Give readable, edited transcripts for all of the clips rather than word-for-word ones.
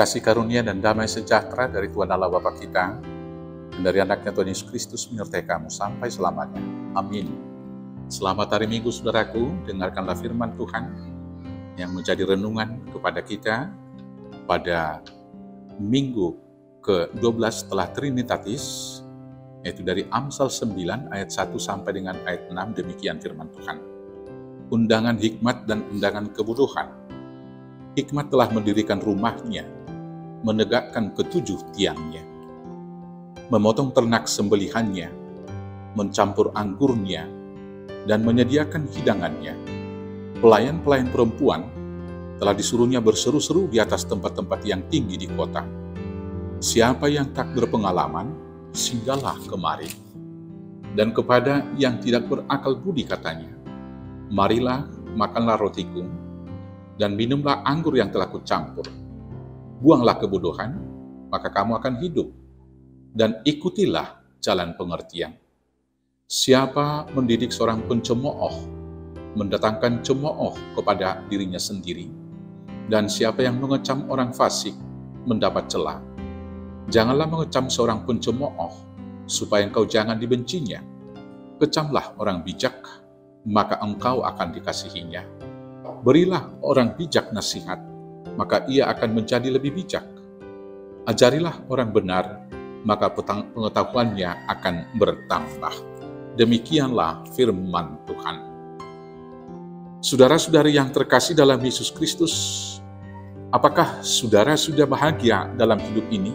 Kasih karunia dan damai sejahtera dari Tuhan Allah Bapa kita dan dari anaknya Tuhan Yesus Kristus menyertai kamu sampai selamanya. Amin. Selamat hari Minggu, saudaraku. Dengarkanlah firman Tuhan yang menjadi renungan kepada kita pada Minggu ke-12 setelah Trinitatis, yaitu dari Amsal 9 ayat 1 sampai dengan ayat 6. Demikian firman Tuhan. Undangan hikmat dan undangan kebodohan. Hikmat telah mendirikan rumahnya, menegakkan ketujuh tiangnya, memotong ternak sembelihannya, mencampur anggurnya, dan menyediakan hidangannya. Pelayan-pelayan perempuan telah disuruhnya berseru-seru di atas tempat-tempat yang tinggi di kota. Siapa yang tak berpengalaman, singgahlah kemari. Dan kepada yang tidak berakal budi katanya, marilah makanlah rotiku, dan minumlah anggur yang telah kucampur. Buanglah kebodohan, maka kamu akan hidup, dan ikutilah jalan pengertian. Siapa mendidik seorang pencemooh, mendatangkan cemooh kepada dirinya sendiri, dan siapa yang mengecam orang fasik, mendapat celah. Janganlah mengecam seorang pencemooh, supaya engkau jangan dibencinya. Kecamlah orang bijak, maka engkau akan dikasihinya. Berilah orang bijak nasihat, maka ia akan menjadi lebih bijak. Ajarilah orang benar, maka pengetahuannya akan bertambah. Demikianlah firman Tuhan. Saudara-saudari yang terkasih dalam Yesus Kristus, apakah saudara sudah bahagia dalam hidup ini?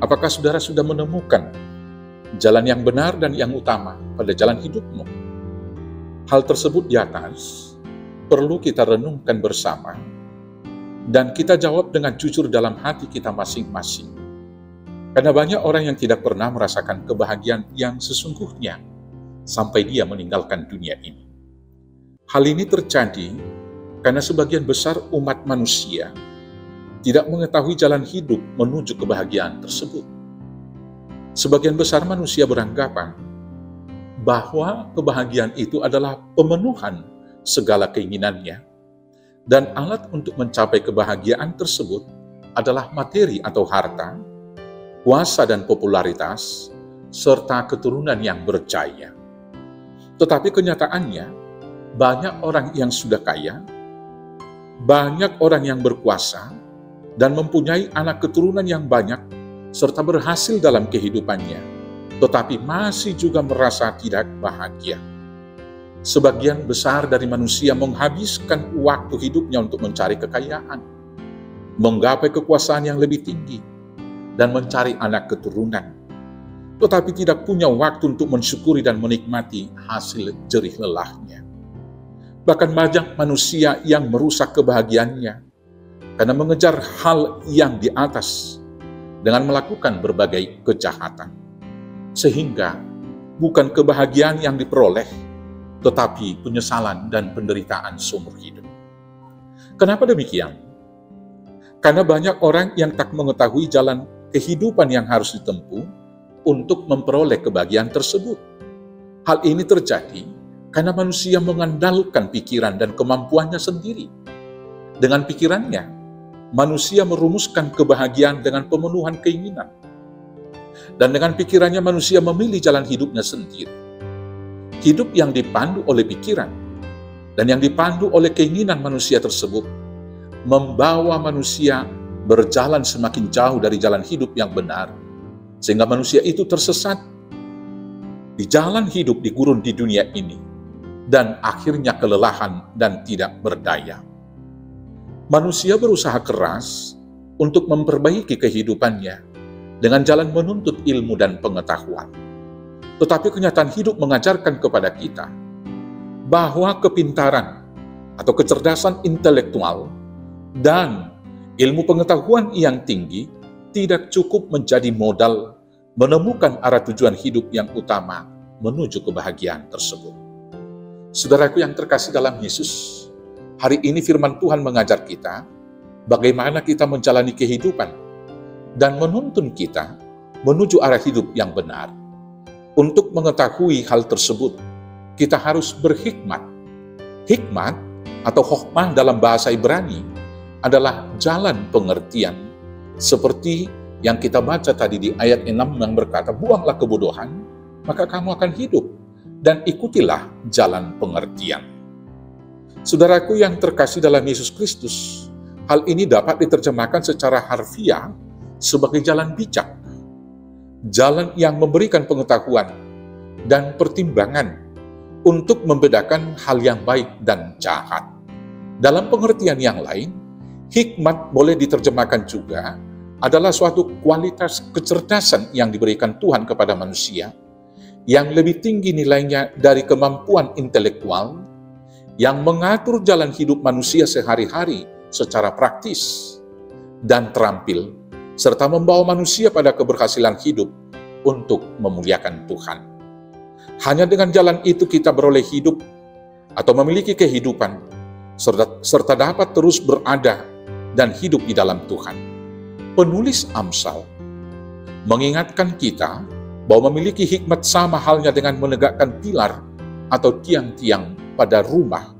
Apakah saudara sudah menemukan jalan yang benar dan yang utama pada jalan hidupmu? Hal tersebut di atas perlu kita renungkan bersama, dan kita jawab dengan jujur dalam hati kita masing-masing. Karena banyak orang yang tidak pernah merasakan kebahagiaan yang sesungguhnya sampai dia meninggalkan dunia ini. Hal ini terjadi karena sebagian besar umat manusia tidak mengetahui jalan hidup menuju kebahagiaan tersebut. Sebagian besar manusia beranggapan bahwa kebahagiaan itu adalah pemenuhan segala keinginannya, dan alat untuk mencapai kebahagiaan tersebut adalah materi atau harta, kuasa dan popularitas, serta keturunan yang berjaya. Tetapi kenyataannya, banyak orang yang sudah kaya, banyak orang yang berkuasa, dan mempunyai anak keturunan yang banyak, serta berhasil dalam kehidupannya, tetapi masih juga merasa tidak bahagia. Sebagian besar dari manusia menghabiskan waktu hidupnya untuk mencari kekayaan, menggapai kekuasaan yang lebih tinggi, dan mencari anak keturunan, tetapi tidak punya waktu untuk mensyukuri dan menikmati hasil jerih lelahnya. Bahkan banyak manusia yang merusak kebahagiaannya karena mengejar hal yang di atas dengan melakukan berbagai kejahatan, sehingga bukan kebahagiaan yang diperoleh, tetapi penyesalan dan penderitaan seumur hidup. Kenapa demikian? Karena banyak orang yang tak mengetahui jalan kehidupan yang harus ditempuh untuk memperoleh kebahagiaan tersebut. Hal ini terjadi karena manusia mengandalkan pikiran dan kemampuannya sendiri. Dengan pikirannya, manusia merumuskan kebahagiaan dengan pemenuhan keinginan. Dan dengan pikirannya manusia memilih jalan hidupnya sendiri. Hidup yang dipandu oleh pikiran dan yang dipandu oleh keinginan manusia tersebut membawa manusia berjalan semakin jauh dari jalan hidup yang benar, sehingga manusia itu tersesat di jalan hidup di gurun di dunia ini, dan akhirnya kelelahan dan tidak berdaya. Manusia berusaha keras untuk memperbaiki kehidupannya dengan jalan menuntut ilmu dan pengetahuan. Tetapi kenyataan hidup mengajarkan kepada kita bahwa kepintaran atau kecerdasan intelektual dan ilmu pengetahuan yang tinggi tidak cukup menjadi modal menemukan arah tujuan hidup yang utama menuju kebahagiaan tersebut. Saudaraku yang terkasih dalam Yesus, hari ini firman Tuhan mengajar kita bagaimana kita menjalani kehidupan dan menuntun kita menuju arah hidup yang benar. Untuk mengetahui hal tersebut, kita harus berhikmat. Hikmat atau hokmah dalam bahasa Ibrani adalah jalan pengertian, seperti yang kita baca tadi di ayat 6 yang berkata, buanglah kebodohan, maka kamu akan hidup, dan ikutilah jalan pengertian. Saudaraku yang terkasih dalam Yesus Kristus, hal ini dapat diterjemahkan secara harfiah sebagai jalan bijak, jalan yang memberikan pengetahuan dan pertimbangan untuk membedakan hal yang baik dan jahat. Dalam pengertian yang lain, hikmat boleh diterjemahkan juga adalah suatu kualitas kecerdasan yang diberikan Tuhan kepada manusia, yang lebih tinggi nilainya dari kemampuan intelektual, yang mengatur jalan hidup manusia sehari-hari secara praktis dan terampil, serta membawa manusia pada keberhasilan hidup untuk memuliakan Tuhan. Hanya dengan jalan itu kita beroleh hidup atau memiliki kehidupan, serta dapat terus berada dan hidup di dalam Tuhan. Penulis Amsal mengingatkan kita bahwa memiliki hikmat sama halnya dengan menegakkan pilar atau tiang-tiang pada rumah,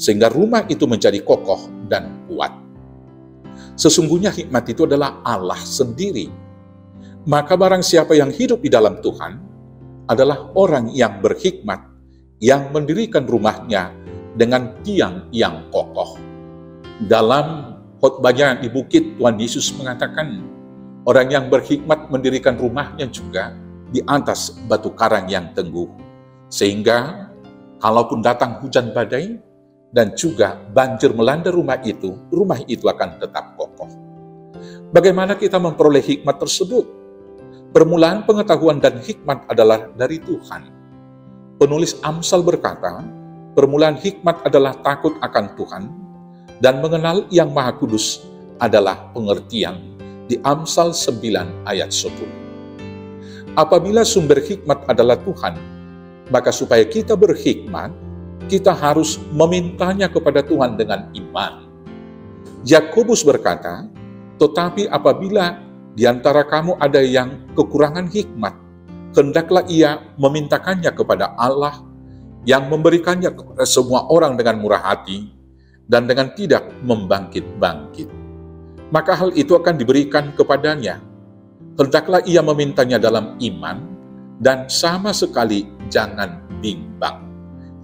sehingga rumah itu menjadi kokoh dan kuat. Sesungguhnya hikmat itu adalah Allah sendiri. Maka barang siapa yang hidup di dalam Tuhan adalah orang yang berhikmat, yang mendirikan rumahnya dengan tiang yang kokoh. Dalam khotbahnya di bukit, Tuhan Yesus mengatakan, orang yang berhikmat mendirikan rumahnya juga di atas batu karang yang teguh, sehingga kalaupun datang hujan badai dan juga banjir melanda rumah itu akan tetap kokoh. Bagaimana kita memperoleh hikmat tersebut? Permulaan pengetahuan dan hikmat adalah dari Tuhan. Penulis Amsal berkata, permulaan hikmat adalah takut akan Tuhan, dan mengenal Yang Maha Kudus adalah pengertian, di Amsal 9 ayat 10. Apabila sumber hikmat adalah Tuhan, maka supaya kita berhikmat, kita harus memintanya kepada Tuhan dengan iman. Yakobus berkata, tetapi apabila di antara kamu ada yang kekurangan hikmat, hendaklah ia memintakannya kepada Allah yang memberikannya kepada semua orang dengan murah hati dan dengan tidak membangkit-bangkit. Maka hal itu akan diberikan kepadanya. Hendaklah ia memintanya dalam iman dan sama sekali jangan bimbang.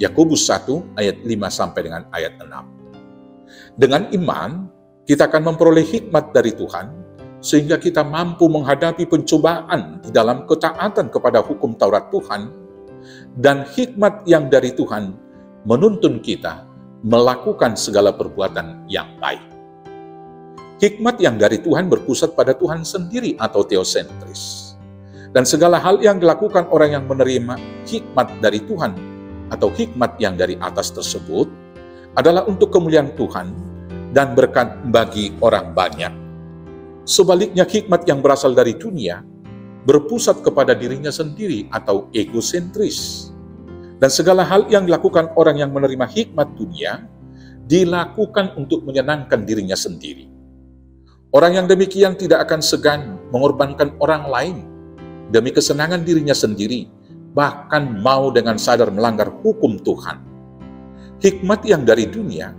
Yakobus 1 ayat 5 sampai dengan ayat 6. Dengan iman, kita akan memperoleh hikmat dari Tuhan, sehingga kita mampu menghadapi pencobaan di dalam ketaatan kepada hukum Taurat Tuhan, dan hikmat yang dari Tuhan menuntun kita melakukan segala perbuatan yang baik. Hikmat yang dari Tuhan berpusat pada Tuhan sendiri atau teosentris. Dan segala hal yang dilakukan orang yang menerima hikmat dari Tuhan atau hikmat yang dari atas tersebut adalah untuk kemuliaan Tuhan dan berkat bagi orang banyak. Sebaliknya, hikmat yang berasal dari dunia berpusat kepada dirinya sendiri atau egosentris. Dan segala hal yang dilakukan orang yang menerima hikmat dunia dilakukan untuk menyenangkan dirinya sendiri. Orang yang demikian tidak akan segan mengorbankan orang lain demi kesenangan dirinya sendiri, bahkan mau dengan sadar melanggar hukum Tuhan. Hikmat yang dari dunia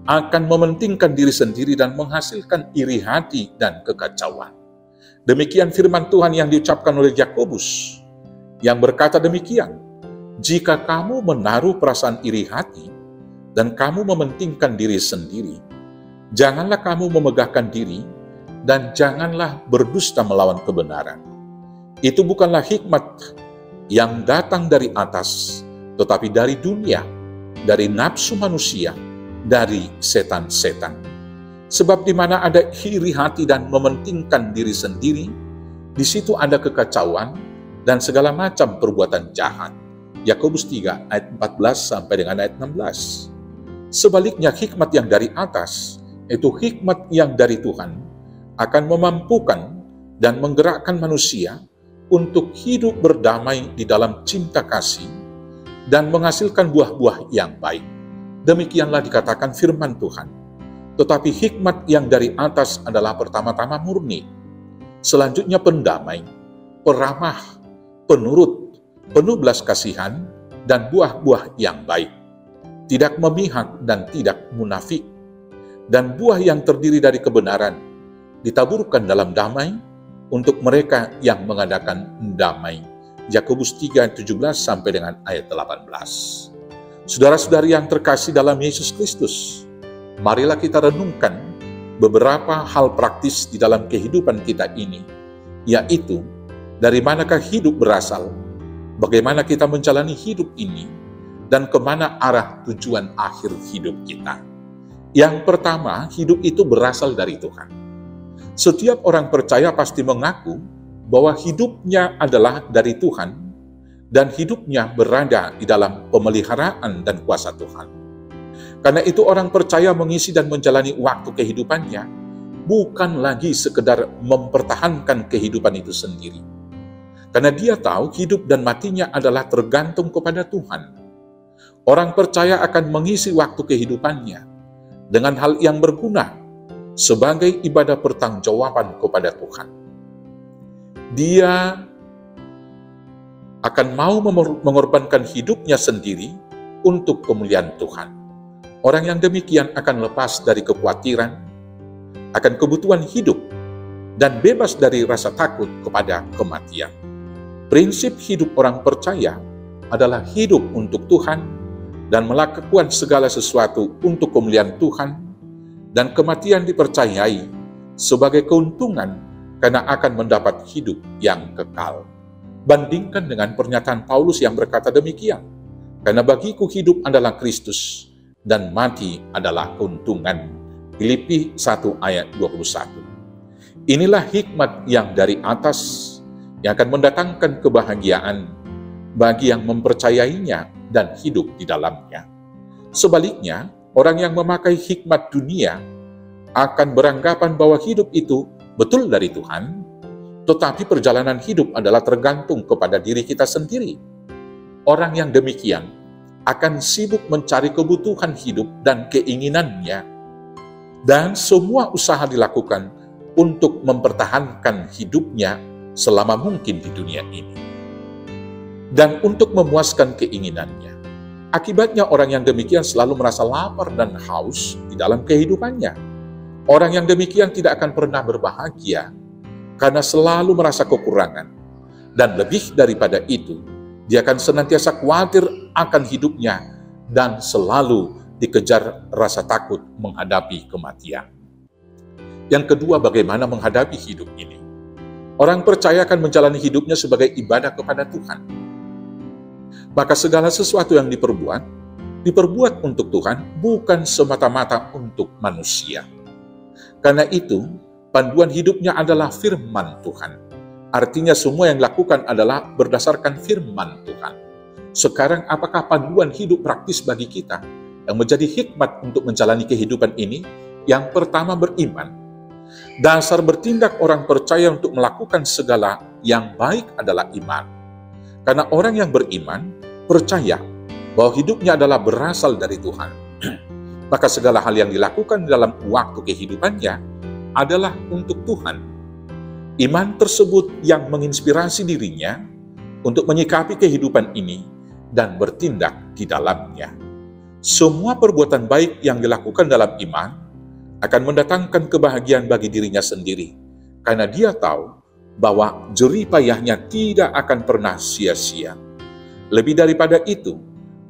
akan mementingkan diri sendiri dan menghasilkan iri hati dan kekacauan. Demikian firman Tuhan yang diucapkan oleh Yakobus, yang berkata demikian, jika kamu menaruh perasaan iri hati dan kamu mementingkan diri sendiri, janganlah kamu memegahkan diri dan janganlah berdusta melawan kebenaran. Itu bukanlah hikmat yang datang dari atas, tetapi dari dunia, dari nafsu manusia, dari setan-setan. Sebab di mana ada iri hati dan mementingkan diri sendiri, di situ ada kekacauan dan segala macam perbuatan jahat. Yakobus 3 ayat 14 sampai dengan ayat 16. Sebaliknya, hikmat yang dari atas, itu hikmat yang dari Tuhan, akan memampukan dan menggerakkan manusia untuk hidup berdamai di dalam cinta kasih dan menghasilkan buah-buah yang baik. Demikianlah dikatakan firman Tuhan. Tetapi hikmat yang dari atas adalah pertama-tama murni, selanjutnya pendamai, peramah, penurut, penuh belas kasihan, dan buah-buah yang baik, tidak memihak dan tidak munafik. dan buah yang terdiri dari kebenaran ditaburkan dalam damai untuk mereka yang mengadakan damai. Yakobus 3:17 sampai dengan ayat 18. Saudara-saudari yang terkasih dalam Yesus Kristus, marilah kita renungkan beberapa hal praktis di dalam kehidupan kita ini, yaitu dari manakah hidup berasal, bagaimana kita menjalani hidup ini, dan kemana arah tujuan akhir hidup kita. Yang pertama, hidup itu berasal dari Tuhan. Setiap orang percaya pasti mengaku bahwa hidupnya adalah dari Tuhan dan hidupnya berada di dalam pemeliharaan dan kuasa Tuhan. Karena itu orang percaya mengisi dan menjalani waktu kehidupannya bukan lagi sekedar mempertahankan kehidupan itu sendiri. Karena dia tahu hidup dan matinya adalah tergantung kepada Tuhan. Orang percaya akan mengisi waktu kehidupannya dengan hal yang berguna sebagai ibadah pertanggungjawaban kepada Tuhan. Dia akan mau mengorbankan hidupnya sendiri untuk kemuliaan Tuhan. Orang yang demikian akan lepas dari kekhawatiran, akan kebutuhan hidup, dan bebas dari rasa takut kepada kematian. Prinsip hidup orang percaya adalah hidup untuk Tuhan dan melakukan segala sesuatu untuk kemuliaan Tuhan, dan kematian dipercayai sebagai keuntungan karena akan mendapat hidup yang kekal. Bandingkan dengan pernyataan Paulus yang berkata demikian, karena bagiku hidup adalah Kristus dan mati adalah keuntungan. Filipi 1 ayat 21. Inilah hikmat yang dari atas yang akan mendatangkan kebahagiaan bagi yang mempercayainya dan hidup di dalamnya. Sebaliknya, orang yang memakai hikmat dunia akan beranggapan bahwa hidup itu betul dari Tuhan, tetapi perjalanan hidup adalah tergantung kepada diri kita sendiri. Orang yang demikian akan sibuk mencari kebutuhan hidup dan keinginannya, dan semua usaha dilakukan untuk mempertahankan hidupnya selama mungkin di dunia ini, dan untuk memuaskan keinginannya. Akibatnya orang yang demikian selalu merasa lapar dan haus di dalam kehidupannya. Orang yang demikian tidak akan pernah berbahagia karena selalu merasa kekurangan. Dan lebih daripada itu, dia akan senantiasa khawatir akan hidupnya dan selalu dikejar rasa takut menghadapi kematian. Yang kedua, bagaimana menghadapi hidup ini? Orang percaya akan menjalani hidupnya sebagai ibadah kepada Tuhan. Maka segala sesuatu yang diperbuat untuk Tuhan, bukan semata-mata untuk manusia. Karena itu, panduan hidupnya adalah firman Tuhan. Artinya semua yang dilakukan adalah berdasarkan firman Tuhan. Sekarang, apakah panduan hidup praktis bagi kita yang menjadi hikmat untuk menjalani kehidupan ini? Yang pertama, beriman. Dasar bertindak orang percaya untuk melakukan segala yang baik adalah iman. Karena orang yang beriman percaya bahwa hidupnya adalah berasal dari Tuhan. Maka segala hal yang dilakukan dalam waktu kehidupannya adalah untuk Tuhan. Iman tersebut yang menginspirasi dirinya untuk menyikapi kehidupan ini dan bertindak di dalamnya. Semua perbuatan baik yang dilakukan dalam iman akan mendatangkan kebahagiaan bagi dirinya sendiri, karena dia tahu bahwa jerih payahnya tidak akan pernah sia-sia. Lebih daripada itu,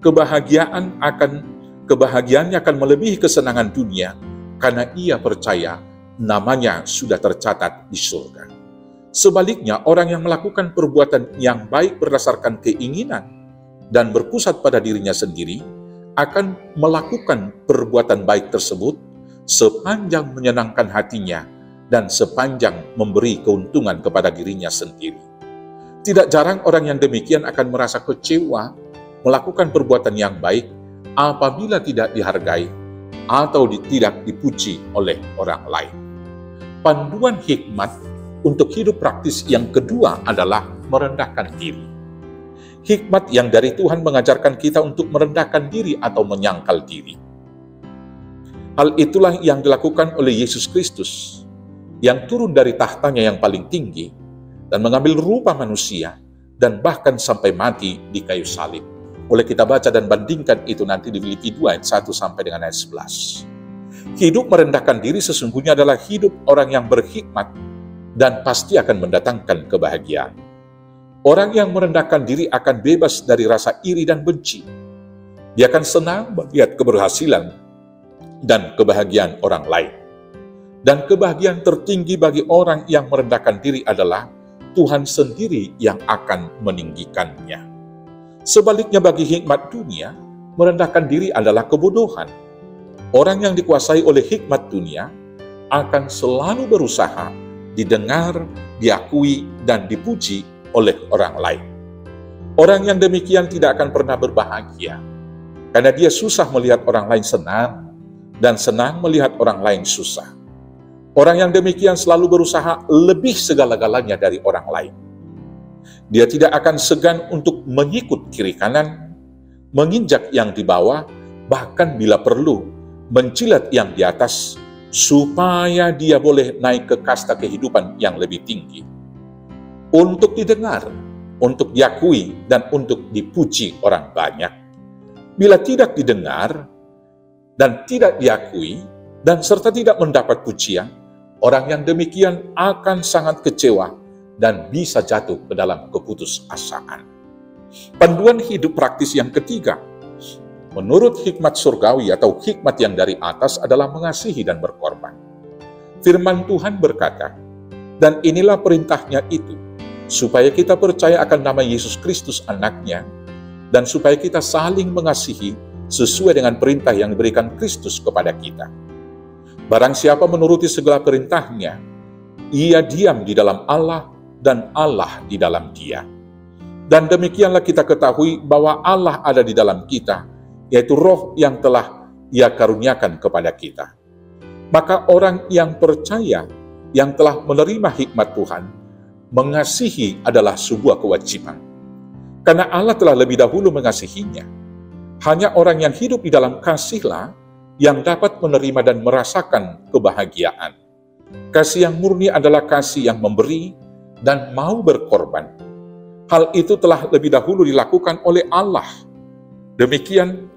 kebahagiaannya akan melebihi kesenangan dunia, karena ia percaya namanya sudah tercatat di surga. Sebaliknya, orang yang melakukan perbuatan yang baik berdasarkan keinginan dan berpusat pada dirinya sendiri akan melakukan perbuatan baik tersebut sepanjang menyenangkan hatinya dan sepanjang memberi keuntungan kepada dirinya sendiri. Tidak jarang orang yang demikian akan merasa kecewa melakukan perbuatan yang baik apabila tidak dihargai atau tidak dipuji oleh orang lain. Panduan hikmat untuk hidup praktis yang kedua adalah merendahkan diri. Hikmat yang dari Tuhan mengajarkan kita untuk merendahkan diri atau menyangkal diri. Hal itulah yang dilakukan oleh Yesus Kristus, yang turun dari tahtanya yang paling tinggi dan mengambil rupa manusia dan bahkan sampai mati di kayu salib. Boleh kita baca dan bandingkan itu nanti di Filipi 2 ayat 1 sampai dengan ayat 11. Hidup merendahkan diri sesungguhnya adalah hidup orang yang berhikmat dan pasti akan mendatangkan kebahagiaan. Orang yang merendahkan diri akan bebas dari rasa iri dan benci. Dia akan senang melihat keberhasilan dan kebahagiaan orang lain. Dan kebahagiaan tertinggi bagi orang yang merendahkan diri adalah Tuhan sendiri yang akan meninggikannya. Sebaliknya bagi hikmat dunia, merendahkan diri adalah kebodohan. Orang yang dikuasai oleh hikmat dunia akan selalu berusaha didengar, diakui, dan dipuji oleh orang lain. Orang yang demikian tidak akan pernah berbahagia, karena dia susah melihat orang lain senang, dan senang melihat orang lain susah. Orang yang demikian selalu berusaha lebih segala-galanya dari orang lain. Dia tidak akan segan untuk mengikut kiri kanan, menginjak yang di bawah, bahkan bila perlu, mencilat yang di atas, supaya dia boleh naik ke kasta kehidupan yang lebih tinggi. Untuk didengar, untuk diakui, dan untuk dipuji orang banyak. Bila tidak didengar, dan tidak diakui, dan serta tidak mendapat pujian, orang yang demikian akan sangat kecewa dan bisa jatuh ke dalam keputusasaan. Panduan hidup praktis yang ketiga, menurut hikmat surgawi atau hikmat yang dari atas adalah mengasihi dan berkorban. Firman Tuhan berkata, dan inilah perintahnya itu, supaya kita percaya akan nama Yesus Kristus anaknya, dan supaya kita saling mengasihi sesuai dengan perintah yang diberikan Kristus kepada kita. Barang siapa menuruti segala perintahnya, ia diam di dalam Allah dan Allah di dalam dia. Dan demikianlah kita ketahui bahwa Allah ada di dalam kita, yaitu Roh yang telah Ia karuniakan kepada kita. Maka orang yang percaya, yang telah menerima hikmat Tuhan, mengasihi adalah sebuah kewajiban. Karena Allah telah lebih dahulu mengasihinya. Hanya orang yang hidup di dalam kasihlah yang dapat menerima dan merasakan kebahagiaan. Kasih yang murni adalah kasih yang memberi dan mau berkorban. Hal itu telah lebih dahulu dilakukan oleh Allah. Demikian,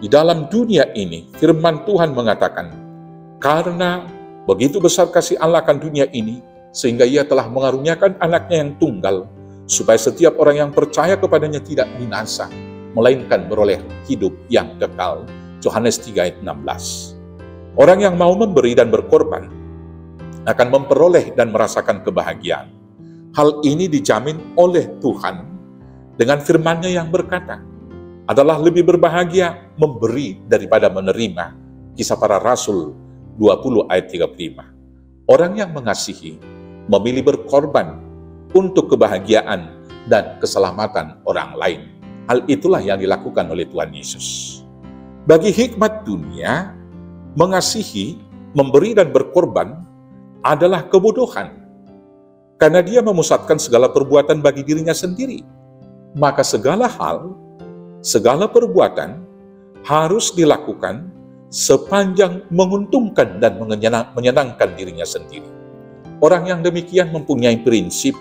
di dalam dunia ini, firman Tuhan mengatakan, karena begitu besar kasih Allah akan dunia ini, sehingga Ia telah mengaruniakan anaknya yang tunggal, supaya setiap orang yang percaya kepadanya tidak binasa, melainkan beroleh hidup yang kekal. Yohanes 3 ayat 16. Orang yang mau memberi dan berkorban akan memperoleh dan merasakan kebahagiaan. Hal ini dijamin oleh Tuhan dengan firman-Nya yang berkata, adalah lebih berbahagia memberi daripada menerima. Kisah Para Rasul 20 ayat 35. Orang yang mengasihi memilih berkorban untuk kebahagiaan dan keselamatan orang lain. Hal itulah yang dilakukan oleh Tuhan Yesus. Bagi hikmat dunia, mengasihi, memberi dan berkorban adalah kebodohan. Karena dia memusatkan segala perbuatan bagi dirinya sendiri. Maka segala hal, segala perbuatan harus dilakukan sepanjang menguntungkan dan menyenangkan dirinya sendiri. Orang yang demikian mempunyai prinsip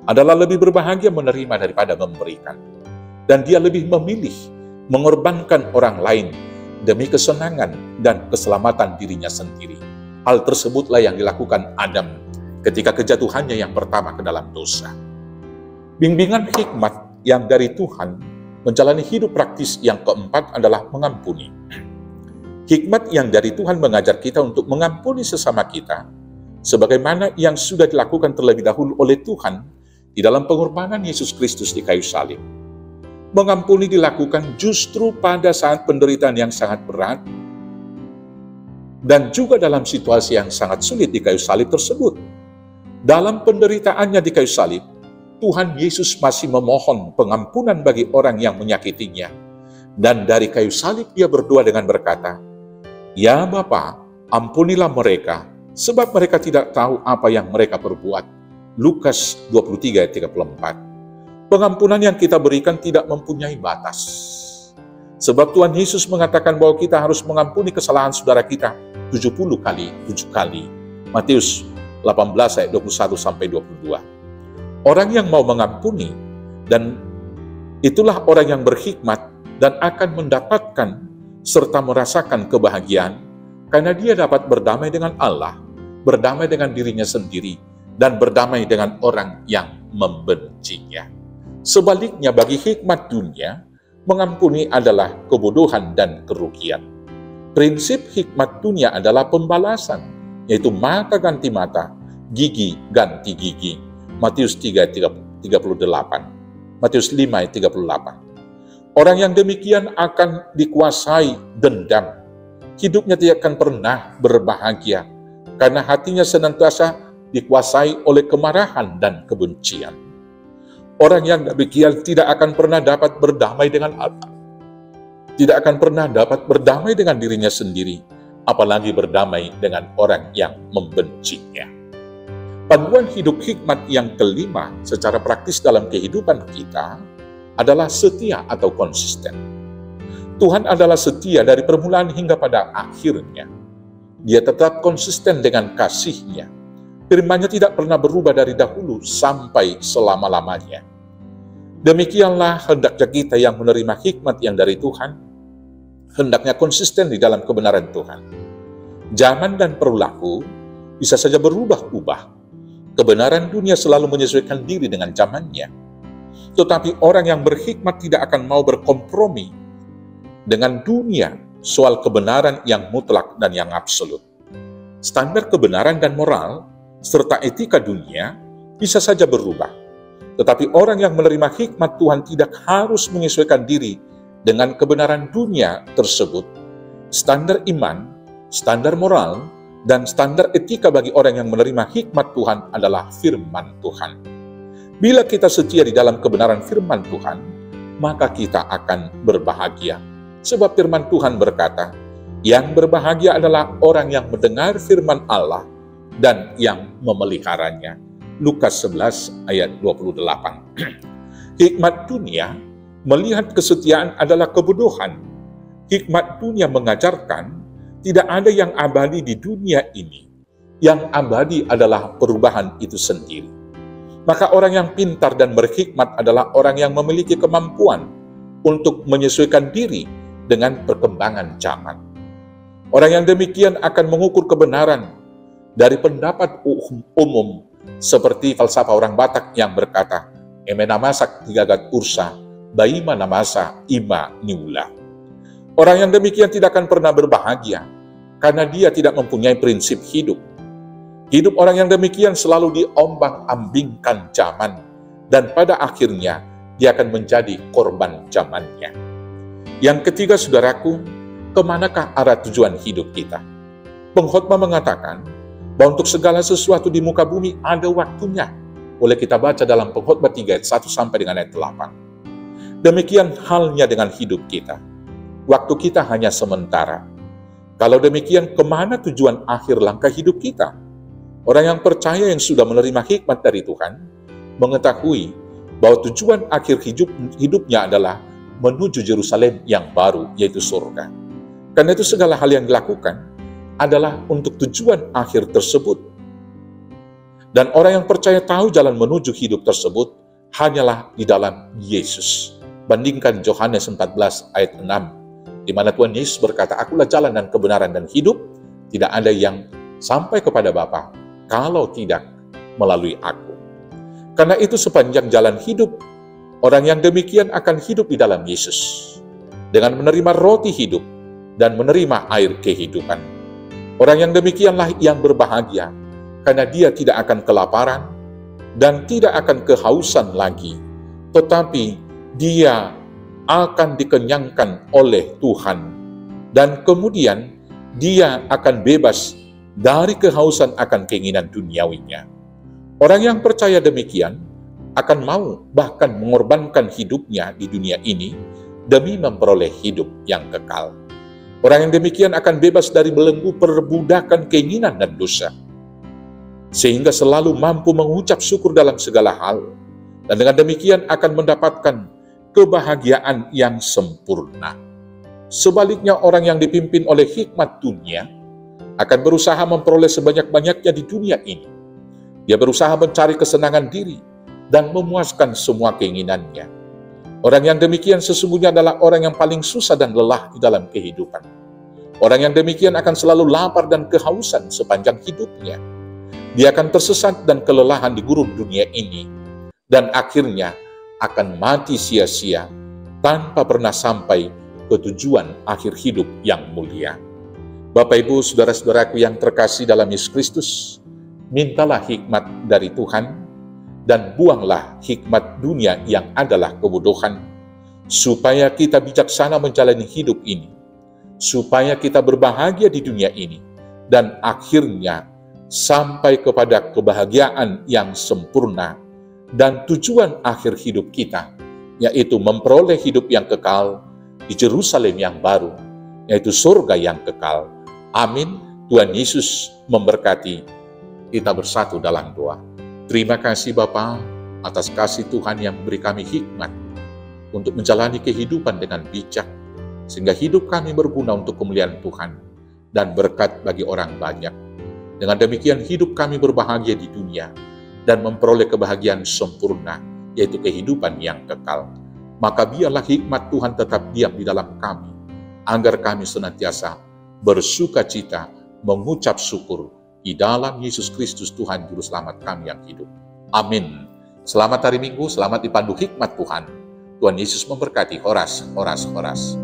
adalah lebih berbahagia menerima daripada memberikan. Dan dia lebih memilih mengorbankan orang lain demi kesenangan dan keselamatan dirinya sendiri. Hal tersebutlah yang dilakukan Adam ketika kejatuhannya yang pertama ke dalam dosa. Bimbingan hikmat yang dari Tuhan menjalani hidup praktis yang keempat adalah mengampuni. Hikmat yang dari Tuhan mengajar kita untuk mengampuni sesama kita, sebagaimana yang sudah dilakukan terlebih dahulu oleh Tuhan di dalam pengorbanan Yesus Kristus di kayu salib. Mengampuni dilakukan justru pada saat penderitaan yang sangat berat dan juga dalam situasi yang sangat sulit di kayu salib tersebut. Dalam penderitaannya di kayu salib, Tuhan Yesus masih memohon pengampunan bagi orang yang menyakitinya. Dan dari kayu salib Ia berdoa dengan berkata, "Ya Bapa, ampunilah mereka, sebab mereka tidak tahu apa yang mereka perbuat." Lukas 23 ayat 34. Pengampunan yang kita berikan tidak mempunyai batas. Sebab Tuhan Yesus mengatakan bahwa kita harus mengampuni kesalahan saudara kita 70 kali, 7 kali. Matius 18 ayat 21-22. Orang yang mau mengampuni, dan itulah orang yang berhikmat dan akan mendapatkan serta merasakan kebahagiaan, karena dia dapat berdamai dengan Allah, berdamai dengan dirinya sendiri, dan berdamai dengan orang yang membencinya. Sebaliknya bagi hikmat dunia, mengampuni adalah kebodohan dan kerugian. Prinsip hikmat dunia adalah pembalasan, yaitu mata ganti mata, gigi ganti gigi. Matius 3:38, Matius 5:38. Orang yang demikian akan dikuasai dendam. Hidupnya tidak akan pernah berbahagia, karena hatinya senantiasa dikuasai oleh kemarahan dan kebencian. Orang yang demikian tidak akan pernah dapat berdamai dengan Allah, tidak akan pernah dapat berdamai dengan dirinya sendiri, apalagi berdamai dengan orang yang membencinya. Panduan hidup hikmat yang kelima secara praktis dalam kehidupan kita adalah setia atau konsisten. Tuhan adalah setia dari permulaan hingga pada akhirnya. Dia tetap konsisten dengan kasih-Nya. Firman-Nya tidak pernah berubah dari dahulu sampai selama-lamanya. Demikianlah hendaknya kita yang menerima hikmat yang dari Tuhan, hendaknya konsisten di dalam kebenaran Tuhan. Zaman dan perilaku bisa saja berubah-ubah. Kebenaran dunia selalu menyesuaikan diri dengan zamannya. Tetapi orang yang berhikmat tidak akan mau berkompromi dengan dunia soal kebenaran yang mutlak dan yang absolut. Standar kebenaran dan moral serta etika dunia bisa saja berubah. Tetapi orang yang menerima hikmat Tuhan tidak harus menyesuaikan diri dengan kebenaran dunia tersebut. Standar iman, standar moral, dan standar etika bagi orang yang menerima hikmat Tuhan adalah firman Tuhan. Bila kita setia di dalam kebenaran firman Tuhan, maka kita akan berbahagia. Sebab firman Tuhan berkata, yang berbahagia adalah orang yang mendengar firman Allah dan yang memeliharanya. Lukas 11 ayat 28. Hikmat dunia melihat kesetiaan adalah kebodohan. Hikmat dunia mengajarkan tidak ada yang abadi di dunia ini. Yang abadi adalah perubahan itu sendiri. Maka orang yang pintar dan berhikmat adalah orang yang memiliki kemampuan untuk menyesuaikan diri dengan perkembangan zaman. Orang yang demikian akan mengukur kebenaran dari pendapat umum seperti falsafah orang Batak yang berkata, emena masak tigagat ursa, baima namasa ima niula. Orang yang demikian tidak akan pernah berbahagia, karena dia tidak mempunyai prinsip hidup. Hidup orang yang demikian selalu diombang-ambingkan zaman, dan pada akhirnya dia akan menjadi korban zamannya. Yang ketiga, saudaraku, kemanakah arah tujuan hidup kita? Pengkhotbah mengatakan bahwa untuk segala sesuatu di muka bumi ada waktunya. Boleh kita baca dalam Pengkhotbah 3 ayat 1 sampai dengan ayat 8. Demikian halnya dengan hidup kita. Waktu kita hanya sementara. Kalau demikian, kemana tujuan akhir langkah hidup kita? Orang yang percaya yang sudah menerima hikmat dari Tuhan, mengetahui bahwa tujuan akhir hidupnya adalah menuju Yerusalem yang baru, yaitu surga. Karena itu segala hal yang dilakukan adalah untuk tujuan akhir tersebut. Dan orang yang percaya tahu jalan menuju hidup tersebut hanyalah di dalam Yesus. Bandingkan Yohanes 14 ayat 6, di mana Tuhan Yesus berkata, akulah jalan dan kebenaran dan hidup, tidak ada yang sampai kepada Bapa kalau tidak melalui aku. Karena itu sepanjang jalan hidup, orang yang demikian akan hidup di dalam Yesus, dengan menerima roti hidup dan menerima air kehidupan. Orang yang demikianlah yang berbahagia, karena dia tidak akan kelaparan dan tidak akan kehausan lagi, tetapi dia akan dikenyangkan oleh Tuhan, dan kemudian dia akan bebas dari kehausan akan keinginan duniawinya. Orang yang percaya demikian akan mau bahkan mengorbankan hidupnya di dunia ini demi memperoleh hidup yang kekal. Orang yang demikian akan bebas dari belenggu perbudakan keinginan dan dosa, sehingga selalu mampu mengucap syukur dalam segala hal, dan dengan demikian akan mendapatkan kebahagiaan yang sempurna. Sebaliknya, orang yang dipimpin oleh hikmat dunia akan berusaha memperoleh sebanyak-banyaknya di dunia ini. Dia berusaha mencari kesenangan diri dan memuaskan semua keinginannya. Orang yang demikian sesungguhnya adalah orang yang paling susah dan lelah di dalam kehidupan. Orang yang demikian akan selalu lapar dan kehausan sepanjang hidupnya. Dia akan tersesat dan kelelahan di gurun dunia ini, dan akhirnya akan mati sia-sia tanpa pernah sampai ke tujuan akhir hidup yang mulia. Bapak, Ibu, saudara-saudaraku yang terkasih dalam Yesus Kristus, mintalah hikmat dari Tuhan, dan buanglah hikmat dunia yang adalah kebodohan, supaya kita bijaksana menjalani hidup ini, supaya kita berbahagia di dunia ini, dan akhirnya sampai kepada kebahagiaan yang sempurna dan tujuan akhir hidup kita, yaitu memperoleh hidup yang kekal di Yerusalem yang baru, yaitu surga yang kekal. Amin. Tuhan Yesus memberkati. Kita bersatu dalam doa. Terima kasih Bapa atas kasih Tuhan yang memberi kami hikmat untuk menjalani kehidupan dengan bijak, sehingga hidup kami berguna untuk kemuliaan Tuhan dan berkat bagi orang banyak. Dengan demikian hidup kami berbahagia di dunia dan memperoleh kebahagiaan sempurna, yaitu kehidupan yang kekal. Maka biarlah hikmat Tuhan tetap diam di dalam kami, agar kami senantiasa bersuka cita, mengucap syukur di dalam Yesus Kristus Tuhan Juru Selamat kami yang hidup. Amin. Selamat hari Minggu, selamat dipandu hikmat Tuhan. Tuhan Yesus memberkati. Horas, horas, horas.